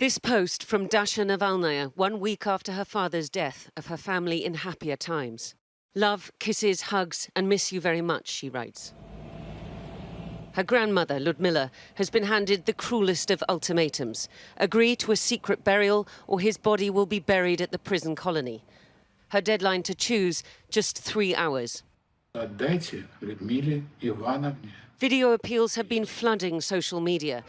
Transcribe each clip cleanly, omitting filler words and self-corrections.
This post from Diana Navalnaya 1 week after her father's death of her family in happier times. Love, kisses, hugs, and miss you very much, she writes. Her grandmother, Lyudmila, has been handed the cruelest of ultimatums. Agree to a secret burial or his body will be buried at the prison colony. Her deadline to choose, just 3 hours. Отдайте Lyudmile Ивановне. Video appeals have been flooding social media.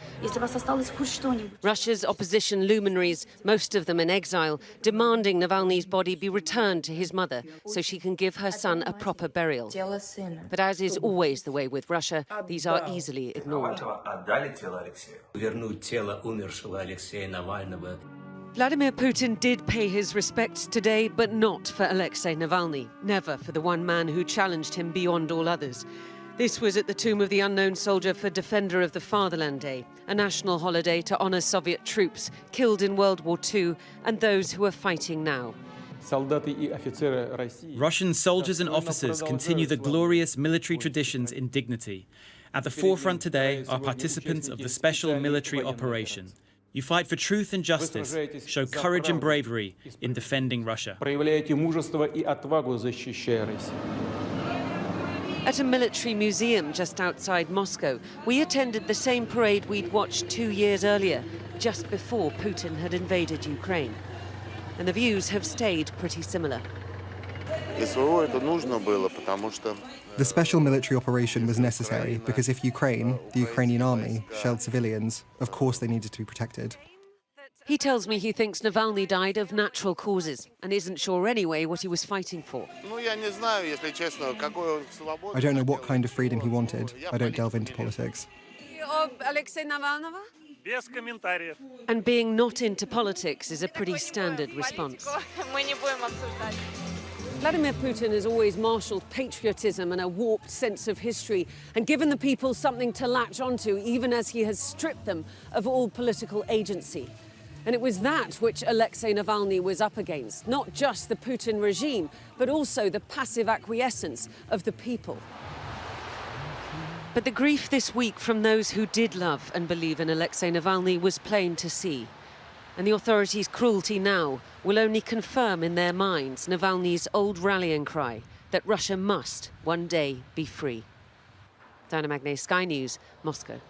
Russia's opposition luminaries, most of them in exile, demanding Navalny's body be returned to his mother so she can give her son a proper burial. But as is always the way with Russia, these are easily ignored. Vladimir Putin did pay his respects today, but not for Alexei Navalny, never for the one man who challenged him beyond all others. This was at the tomb of the unknown soldier for Defender of the Fatherland Day, a national holiday to honour Soviet troops killed in World War II and those who are fighting now. Russian soldiers and officers continue the glorious military traditions in dignity. At the forefront today are participants of the special military operation. You fight for truth and justice, show courage and bravery in defending Russia. At a military museum just outside Moscow, we attended the same parade we'd watched 2 years earlier, just before Putin had invaded Ukraine. And the views have stayed pretty similar. The special military operation was necessary because if Ukraine, the Ukrainian army, shelled civilians, of course they needed to be protected. He tells me he thinks Navalny died of natural causes and isn't sure anyway what he was fighting for. I don't know what kind of freedom he wanted. I don't delve into politics. And being not into politics is a pretty standard response. Vladimir Putin has always marshalled patriotism and a warped sense of history and given the people something to latch onto, even as he has stripped them of all political agency. And it was that which Alexei Navalny was up against, not just the Putin regime, but also the passive acquiescence of the people. But the grief this week from those who did love and believe in Alexei Navalny was plain to see. And the authorities' cruelty now will only confirm in their minds Navalny's old rallying cry that Russia must one day be free. Diana Magnay, Sky News, Moscow.